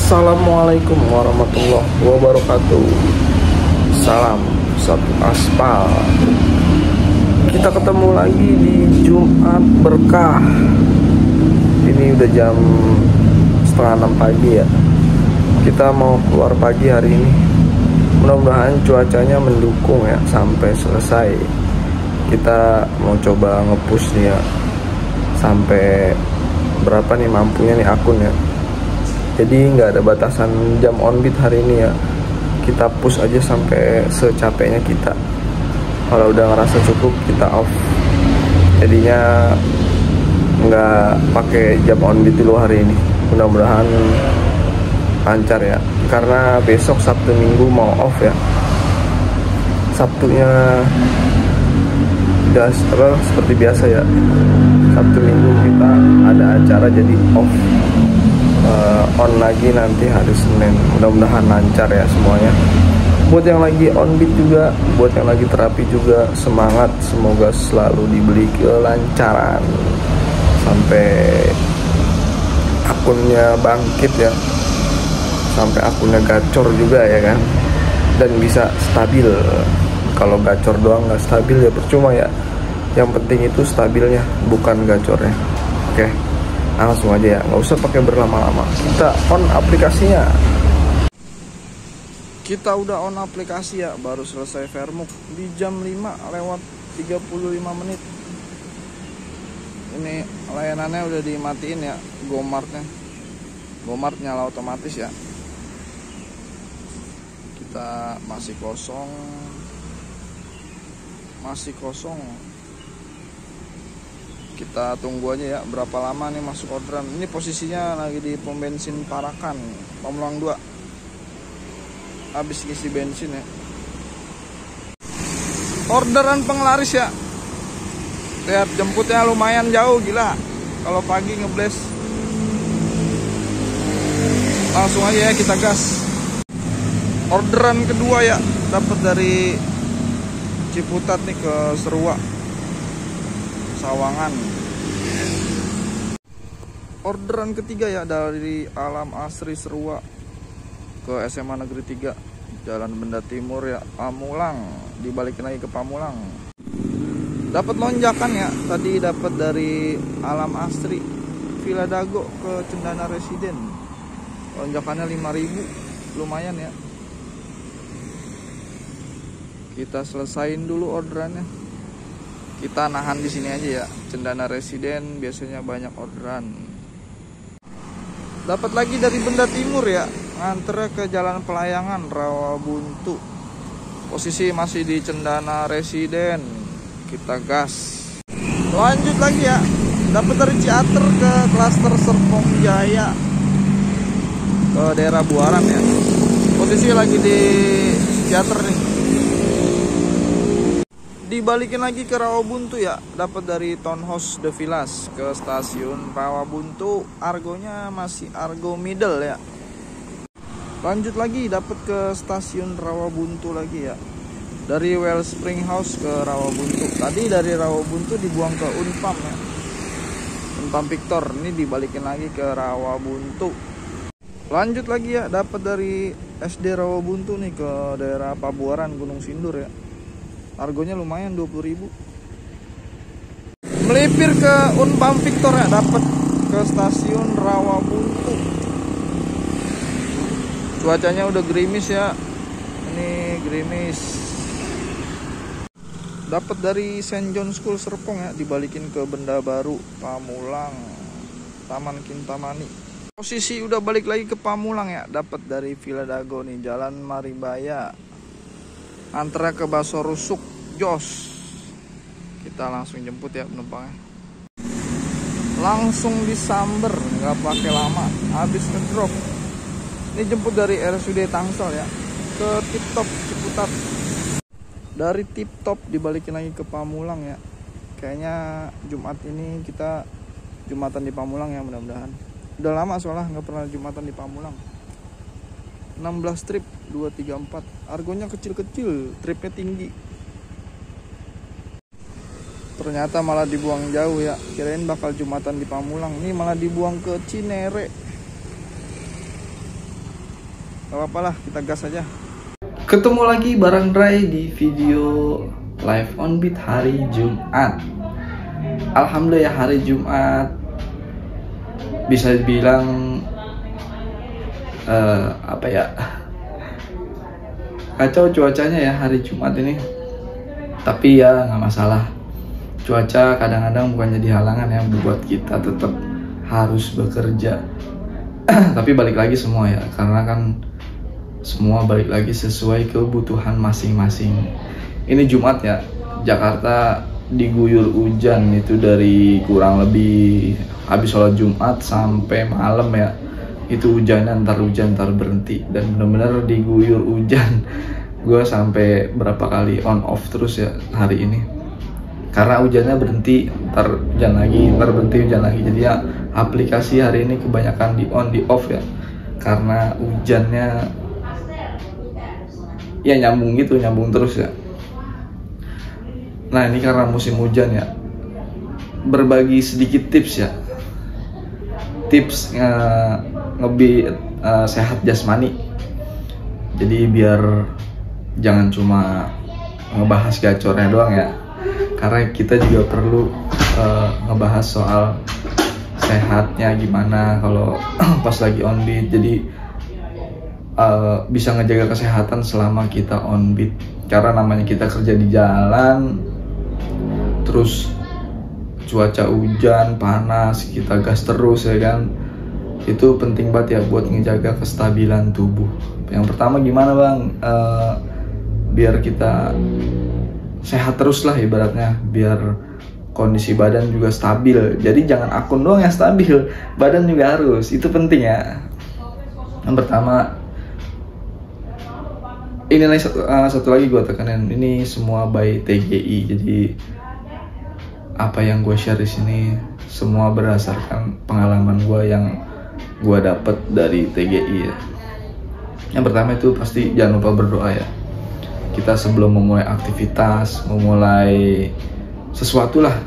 Assalamualaikum warahmatullahi wabarakatuh. Salam satu aspal. Kita ketemu lagi di Jumat Berkah. Ini udah jam setengah 6 pagi ya. Kita mau keluar pagi hari ini. Mudah-mudahan cuacanya mendukung ya sampai selesai. Kita mau coba nge-push nih ya, sampai berapa nih mampunya nih akun ya. Jadi nggak ada batasan jam on beat hari ini ya. Kita push aja sampai secapeknya kita. Kalau udah ngerasa cukup kita off. Jadinya nggak pakai jam on beat dulu hari ini. Mudah-mudahan lancar ya. Karena besok Sabtu Minggu mau off ya. Sabtunya udah seperti biasa ya. Sabtu Minggu kita ada acara jadi off. On lagi nanti hari Senin. Mudah-mudahan lancar ya semuanya. Buat yang lagi on beat juga, buat yang lagi terapi juga, semangat. Semoga selalu diberi kelancaran sampai akunnya bangkit ya, sampai akunnya gacor juga ya kan, dan bisa stabil. Kalau gacor doang nggak stabil ya percuma ya. Yang penting itu stabilnya, bukan gacornya. Oke, langsung aja ya, nggak usah pakai berlama-lama. Kita on aplikasinya. Kita udah on aplikasi ya, baru selesai Vermuk di jam 5:35 menit. Ini layanannya udah dimatiin ya, Gomartnya. Gomart nyala otomatis ya. Kita masih kosong. Kita tunggu aja ya berapa lama nih masuk orderan. Ini posisinya lagi di pom bensin Parakan, Pamulang 2. Habis ngisi bensin ya. Orderan penglaris ya. Lihat jemputnya lumayan jauh, gila. Kalau pagi ngebles. Langsung aja ya kita gas. Orderan kedua ya, dapat dari Ciputat nih ke Serua Sawangan. Orderan ketiga ya dari Alam Asri Serua ke SMA Negeri 3 Jalan Benda Timur ya, Pamulang. Dibalikin lagi ke Pamulang. Dapat lonjakan ya, tadi dapat dari Alam Asri Villa Dago ke Cendana Residen. Lonjakannya 5.000, lumayan ya. Kita selesain dulu orderannya. Kita nahan di sini aja ya. Cendana Residen biasanya banyak orderan. Dapat lagi dari Benda Timur ya, nganter ke Jalan Pelayangan Rawabuntu. Posisi masih di Cendana Residen. Kita gas. Lanjut lagi ya. Dapat dari Ciater ke klaster Serpong Jaya, ke daerah Buaran ya. Posisi lagi di Ciater nih. Dibalikin lagi ke Rawabuntu ya, dapat dari Townhouse The Villas ke stasiun Rawabuntu. Argonya masih argo middle ya. Lanjut lagi dapat ke stasiun Rawabuntu lagi ya, dari Wellspring House ke Rawabuntu. Tadi dari Rawabuntu dibuang ke Unpam ya, Unpam Victor. Ini dibalikin lagi ke Rawabuntu. Lanjut lagi ya, dapat dari SD Rawabuntu nih ke daerah Pabuaran Gunung Sindur ya. Argonya lumayan 20.000. Melipir ke Unpam Victor ya, dapat ke stasiun Rawabuntu. Cuacanya udah gerimis ya. Ini gerimis. Dapat dari St. John School Serpong ya, dibalikin ke Benda Baru Pamulang, Taman Kintamani. Posisi udah balik lagi ke Pamulang ya, dapat dari Villa Dago nih, Jalan Maribaya. Antara ke Baso Rusuk Jos. Kita langsung jemput ya penumpangnya. Langsung disamber, nggak pakai lama. Habis ngedrop. Ini jemput dari RSUD Tangsel ya, ke Tip Top Ciputat. Dari Tip Top dibalikin lagi ke Pamulang ya. Kayaknya Jumat ini kita Jumatan di Pamulang ya, mudah-mudahan. Udah lama soalnya nggak pernah Jumatan di Pamulang. 16 trip 234. Argonya kecil-kecil, tripnya tinggi. Ternyata malah dibuang jauh ya. Kirain bakal Jumatan di Pamulang, ini malah dibuang ke Cinere. Gak apa-apa lah, kita gas aja. Ketemu lagi bareng Dray di video live on beat hari Jumat. Alhamdulillah hari Jumat bisa dibilang apa ya, kacau cuacanya ya hari Jumat ini. Tapi ya nggak masalah, cuaca kadang-kadang bukan jadi halangan yang membuat kita tetap harus bekerja. Tapi balik lagi semua ya, karena kan semua balik lagi sesuai kebutuhan masing-masing. Ini Jumat ya, Jakarta diguyur hujan itu dari kurang lebih habis sholat Jumat sampai malam ya. Itu hujannya ntar hujan ntar berhenti, dan bener-bener diguyur hujan. Gue sampai berapa kali on off terus ya hari ini, karena hujannya berhenti ntar hujan lagi, ntar berhenti hujan lagi. Jadi ya aplikasi hari ini kebanyakan di on di off ya, karena hujannya ya nyambung gitu, nyambung terus ya. Nah ini karena musim hujan ya, berbagi sedikit tips ya, tips sehat jasmani. Jadi biar jangan cuma ngebahas gacornya doang ya, karena kita juga perlu ngebahas soal sehatnya gimana kalau pas lagi on beat. Jadi bisa ngejaga kesehatan selama kita on beat, karena namanya kita kerja di jalan, terus cuaca hujan panas, kita gas terus ya kan. Itu penting banget ya buat ngejaga kestabilan tubuh. Yang pertama gimana bang, biar kita sehat terus lah ibaratnya, biar kondisi badan juga stabil. Jadi jangan akun doang yang stabil, badan juga harus, itu penting ya. Yang pertama ini satu lagi gue tekanin, ini semua by TGI. Jadi apa yang gue share di sini semua berdasarkan pengalaman gue yang gue dapet dari TGI ya. Yang pertama itu pasti jangan lupa berdoa ya. Kita sebelum memulai aktivitas, memulai sesuatu lah,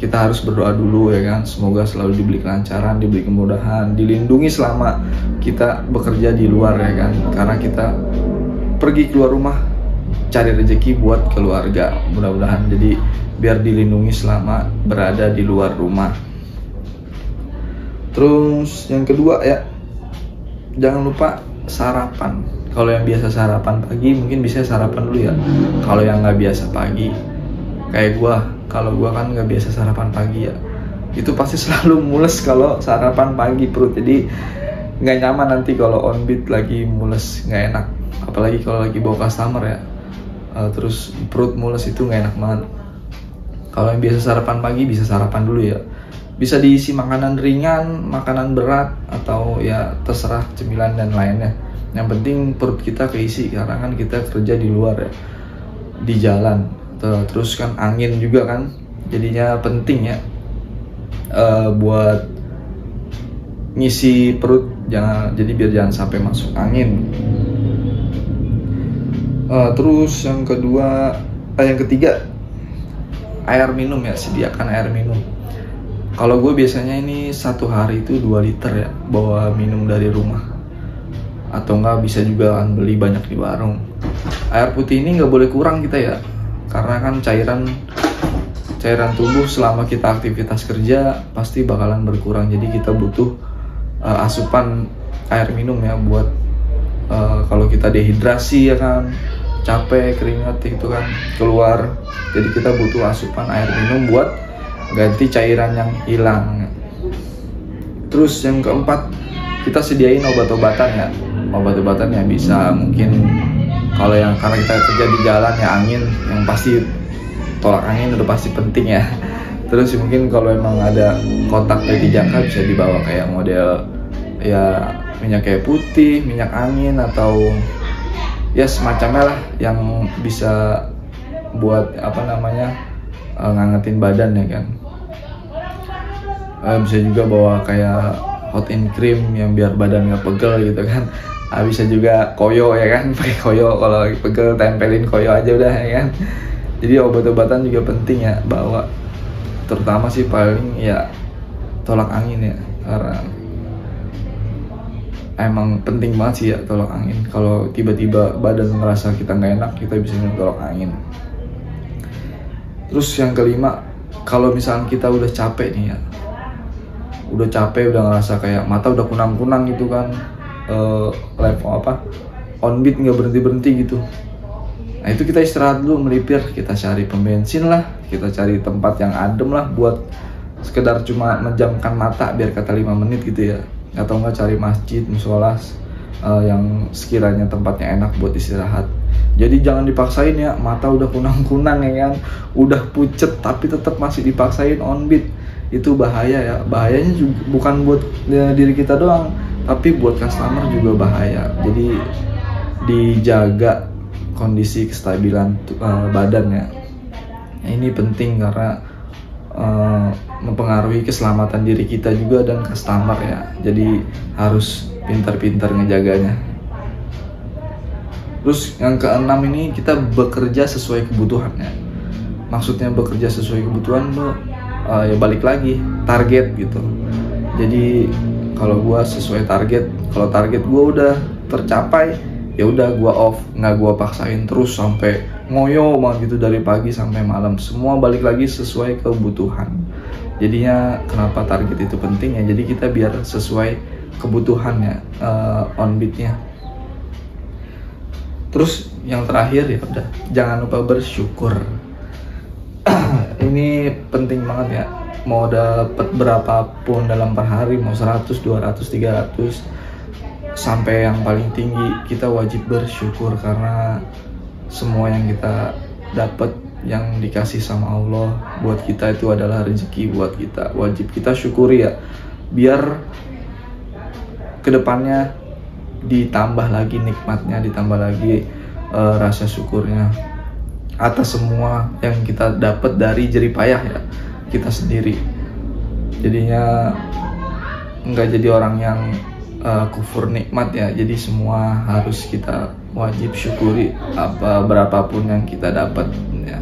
kita harus berdoa dulu ya kan. Semoga selalu diberi kelancaran, diberi kemudahan, dilindungi selama kita bekerja di luar ya kan. Karena kita pergi keluar rumah cari rezeki buat keluarga, mudah-mudahan jadi biar dilindungi selama berada di luar rumah. Terus yang kedua ya, jangan lupa sarapan. Kalau yang biasa sarapan pagi mungkin bisa sarapan dulu ya. Kalau yang nggak biasa pagi kayak gua, kalau gua kan nggak biasa sarapan pagi ya, itu pasti selalu mules kalau sarapan pagi perut. Jadi nggak nyaman nanti kalau on beat lagi mules, nggak enak. Apalagi kalau lagi bawa customer ya, terus perut mules itu nggak enak banget. Kalau yang biasa sarapan pagi bisa sarapan dulu ya, bisa diisi makanan ringan, makanan berat, atau ya terserah cemilan dan lainnya. Yang penting perut kita keisi, karena kan kita kerja di luar ya, di jalan. Terus kan angin juga kan, jadinya penting ya buat ngisi perut, jadi biar jangan sampai masuk angin. Terus yang ketiga air minum ya, sediakan air minum. Kalau gue biasanya ini satu hari itu 2 liter ya, bawa minum dari rumah, atau enggak bisa juga kan beli banyak di warung. Air putih ini nggak boleh kurang kita ya, karena kan cairan tubuh selama kita aktivitas kerja pasti bakalan berkurang. Jadi kita butuh asupan air minum ya, buat kalau kita dehidrasi ya kan, capek, keringat itu kan keluar. Jadi kita butuh asupan air minum buat ganti cairan yang hilang. Terus yang keempat, kita sediain obat-obatan ya. Obat-obatan ya bisa mungkin kalau yang karena kita kerja di jalan ya, angin yang pasti, tolak angin udah pasti penting ya. Terus mungkin kalau emang ada kotak dari Jaka bisa dibawa kayak model ya minyak kayak putih, minyak angin, atau ya semacamnya lah yang bisa buat apa namanya ngangetin badan ya kan. Bisa juga bawa kayak hot and cream yang biar badan nggak pegel gitu kan. Bisa juga koyo ya kan, pakai koyo kalau lagi pegel, tempelin koyo aja udah ya kan. Jadi obat-obatan juga penting ya bawa, terutama sih paling ya tolak angin ya, karena emang penting banget sih ya tolak angin. Kalau tiba-tiba badan ngerasa kita nggak enak, kita bisa minum tolak angin. Terus yang kelima, kalau misalnya kita udah capek nih ya, udah capek, udah ngerasa kayak mata udah kunang-kunang gitu kan, level on beat nggak berhenti-berhenti gitu. Nah itu kita istirahat dulu, melipir, kita cari pom bensin lah, kita cari tempat yang adem lah buat sekedar cuma menjamkan mata biar kata 5 menit gitu ya. Atau nggak cari masjid, musola yang sekiranya tempatnya enak buat istirahat. Jadi jangan dipaksain ya, mata udah kunang-kunang ya kan, udah pucet tapi tetap masih dipaksain on beat. Itu bahaya ya, bahayanya juga bukan buat diri kita doang, tapi buat customer juga bahaya. Jadi dijaga kondisi kestabilan badannya. Nah, ini penting karena mempengaruhi keselamatan diri kita juga dan customer ya. Jadi harus pintar-pintar ngejaganya. Terus yang keenam ini, kita bekerja sesuai kebutuhannya. Maksudnya bekerja sesuai kebutuhan tuh ya balik lagi target gitu. Jadi kalau gua sesuai target, kalau target gua udah tercapai, ya udah gua off, nggak gua paksain terus sampai ngoyo banget gitu dari pagi sampai malam. Semua balik lagi sesuai kebutuhan. Jadinya kenapa target itu penting ya, jadi kita biar sesuai kebutuhannya on beatnya. Terus yang terakhir ya udah, jangan lupa bersyukur. Ini penting banget ya, mau dapat berapapun dalam per hari, mau 100, 200, 300 sampai yang paling tinggi, kita wajib bersyukur karena semua yang kita dapat, yang dikasih sama Allah buat kita itu adalah rezeki buat kita. Wajib kita syukuri ya, biar kedepannya ditambah lagi nikmatnya, ditambah lagi rasa syukurnya atas semua yang kita dapat dari jerih payah ya kita sendiri. Jadinya nggak jadi orang yang kufur nikmat ya. Jadi semua harus kita wajib syukuri berapapun yang kita dapat ya.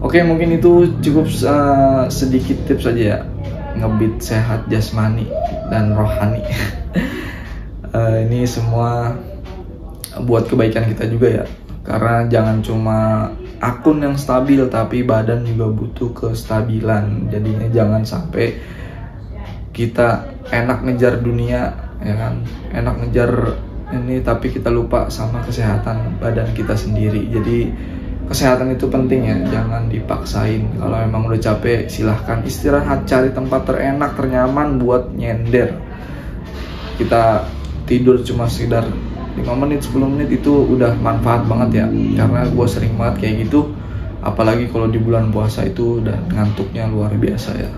Oke, mungkin itu cukup sedikit tips saja ya, ngebeat sehat jasmani dan rohani. Ini semua buat kebaikan kita juga ya, karena jangan cuma akun yang stabil tapi badan juga butuh kestabilan. Jadinya jangan sampai kita enak ngejar dunia ya kan, enak ngejar ini tapi kita lupa sama kesehatan badan kita sendiri. Jadi kesehatan itu penting ya, jangan dipaksain. Kalau emang udah capek, silahkan istirahat, cari tempat terenak, ternyaman buat nyender. Kita tidur cuma sekitar 5 menit, 10 menit itu udah manfaat banget ya. Karena gue sering banget kayak gitu, apalagi kalau di bulan puasa itu udah ngantuknya luar biasa ya.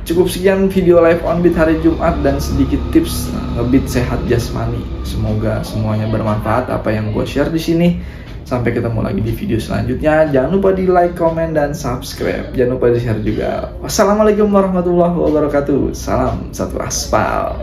Cukup sekian video live on beat hari Jumat dan sedikit tips ngebeat sehat jasmani. Semoga semuanya bermanfaat apa yang gue share di sini. Sampai ketemu lagi di video selanjutnya. Jangan lupa di like, komen, dan subscribe. Jangan lupa di share juga. Wassalamualaikum warahmatullahi wabarakatuh. Salam satu aspal.